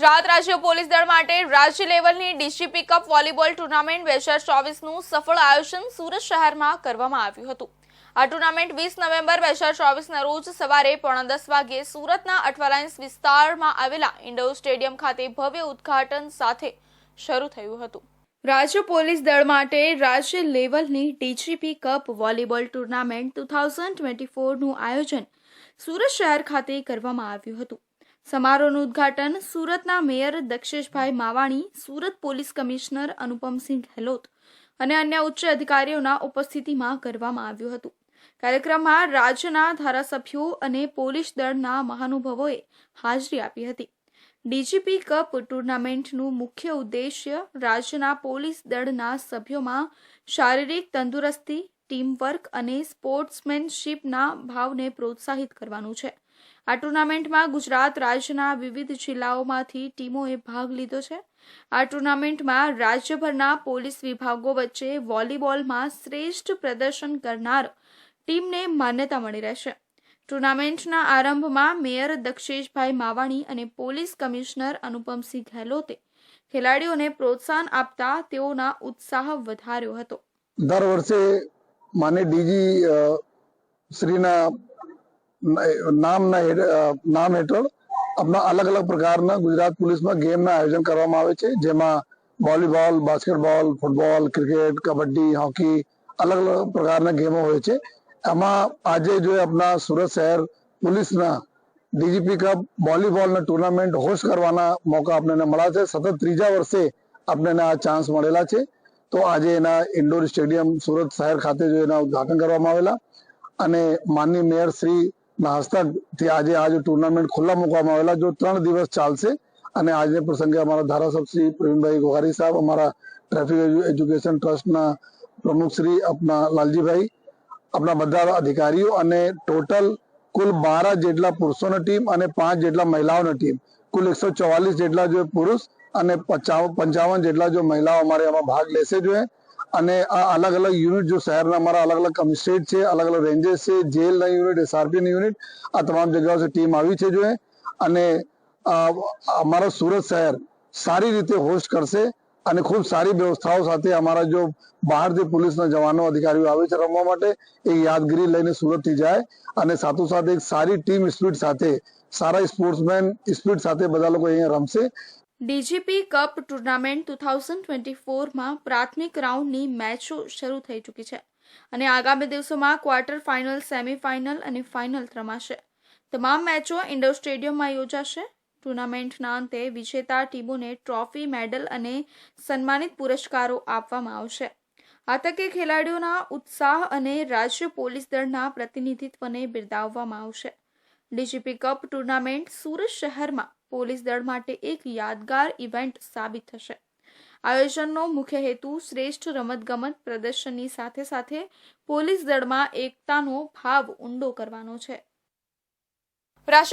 ગુજરાત રાજ્ય પોલીસ દળ માટે રાજ્ય લેવલની ડીજીપી કપ વોલીબોલ ટુર્નામેન્ટ 2024નું સફળ આયોજન સુરત શહેરમાં કરવામાં આવ્યું હતું। આ ટુર્નામેન્ટ 20 નવેમ્બર 2024ના રોજ સવારે 9:30 વાગ્યે સુરતના અઠવાલાઇન્સ વિસ્તારમાં આવેલા ઇન્ડોર સ્ટેડિયમ ખાતે ભવ્ય ઉદ્ઘાટન સાથે શરૂ થયું હતું। રાજ્ય પોલીસ દળ માટે રાજ્ય લેવલની ડીજીપી કપ વોલીબોલ ટુર્નામેન્ટ 2024નું આયોજન સુરત શહેર ખાતે કરવામાં આવ્યું હતું। સમારોહનું ઉદ્ઘાટન સુરતના mayor Daksheshbhai Mavani, Surat police commissioner Anupamsinh Gehlot અને અન્ય ઉચ્ચ અધિકારીઓના ઉપસ્થિતિમાં કરવામાં આવ્યું હતું। કાર્યક્રમમાં રાજ્યના ધારાસભ્યો અને પોલીસ દળના મહાનુભાવોએ હાજરી આપી હતી। ડીજીપી કપ ટુર્નામેન્ટનું મુખ્ય ઉદ્દેશ્ય રાજ્યના પોલીસ દળના સભ્યોમાં શારીરિક તંદુરસ્તી, ટીમવર્ક અને સ્પોર્ટ્સમેનશીપના ભાવને પ્રોત્સાહિત કરવાનું છે। આ ટુર્નામેન્ટમાં ગુજરાત રાજ્યના વિવિધ જિલ્લાઓમાંથી ટીમોએ ભાગ લીધો છે। આ ટુર્નામેન્ટમાં રાજ્યભરના પોલીસ વિભાગો વચ્ચે વોલીબોલમાં શ્રેષ્ઠ પ્રદર્શન કરનાર ટીમને માન્યતા મળી રહેશે। ટુર્નામેન્ટના આરંભમાં મેયર દક્ષેશભાઈ માવાણી અને પોલીસ કમિશનર અનુપમસિંહ ગેહલોતે ખેલાડીઓને પ્રોત્સાહન આપતા તેઓના ઉત્સાહ વધાર્યો હતો। દર વર્ષે માન્ય ડીજી શ્રીના નામ હેઠળ આપણા અલગ અલગ પ્રકારના ગુજરાત પોલીસમાં ગેમના આયોજન કરવામાં આવે છે, જેમાં volleyball, basketball, football, cricket, kabaddi, hockey અલગ અલગ પ્રકારના ગેમો હોય છે। એમાં આજે જો આપણા સુરત શહેર પોલીસના ડીજીપી કપ વોલીબોલના ટુર્નામેન્ટ હોસ્ટ કરવાના મોકા આપણને મળ્યા છે। સતત ત્રીજા વર્ષે આપણને આ ચાન્સ મળેલા છે। તો આજે એના ઇન્ડોર સ્ટેડિયમ સુરત શહેર ખાતે જો એના ઉદ્ઘાટન કરવામાં આવેલા અને માનનીય મેયર શ્રી ના હસ્તકથી આજે આ ટુર્નામેન્ટ ખુલ્લા મૂકવામાં આવેલા, જો 3 દિવસ ચાલશે। અને આજને પ્રસંગે અમારા ધારાસભ્ય શ્રી પ્રવીણભાઈ ગોહારી સાહેબ, અમારા ટ્રાફિક એજ્યુકેશન ટ્રસ્ટના પ્રમુખ શ્રી આપણા લાલજીભાઈ, આપણા બધા અધિકારીઓ અને ટોટલ કુલ 12 જેટલા પુરુષોની ટીમ અને 5 જેટલા મહિલાઓની ટીમ, કુલ 144 જેટલા જો પુરુષ અને 55 જેટલા જો મહિલાઓ અમારે એમાં ભાગ લેશે જોઈએ। અને આ અલગ અલગ યુનિટ જો શહેરના અમારા અલગ અલગ કમિશનરેટ છે, અલગ અલગ રેન્જેસ છે, જેલના યુનિટ, એસઆરપીની યુનિટ, આ તમામ જગ્યાઓથી ટીમ આવી છે જોઈએ। અને અમારા સુરત શહેર સારી રીતે હોસ્ટ કરશે અને ખૂબ સારી વ્યવસ્થાઓ સાથે અમારા જો બહારથી પોલીસના જવાનો અધિકારીઓ આવે છે રમવા માટે, એ યાદગીરી લઈને સુરતથી જાય અને સાથોસાથ એક સારી ટીમ સ્પિરિટ સાથે, સારા સ્પોર્ટ્સમેન સ્પિરિટ સાથે બધા લોકો અહીંયા રમશે। ડીજીપી કપ ટુર્નામેન્ટ 2024માં પ્રાથમિક રાઉન્ડની મેચો શરૂ થઈ ચૂકી છે અને આગામી દિવસોમાં ક્વાર્ટર ફાઇનલ, સેમીફાઇનલ અને ફાઇનલ રમાશે। તમામ મેચો ઇન્ડોર સ્ટેડિયમમાં યોજાશે। ટુર્નામેન્ટના અંતે વિજેતા ટીમોને ટ્રોફી, મેડલ અને સન્માનિત પુરસ્કારો આપવામાં આવશે। આ તકે ખેલાડીઓના ઉત્સાહ અને રાજ્ય પોલીસ દળના પ્રતિનિધિત્વને બિરદાવવામાં આવશે। ડીજીપી કપ ટુર્નામેન્ટ સુરત શહેરમાં પોલીસ દળ માટે એક યાદગાર ઇવેન્ટ સાબિત થશે। આયોજનનો મુખ્ય હેતુ શ્રેષ્ઠ રમતગમત પ્રદર્શનની સાથે સાથે પોલીસ દળમાં એકતાનો ભાવ ઊંડો કરવાનો છે।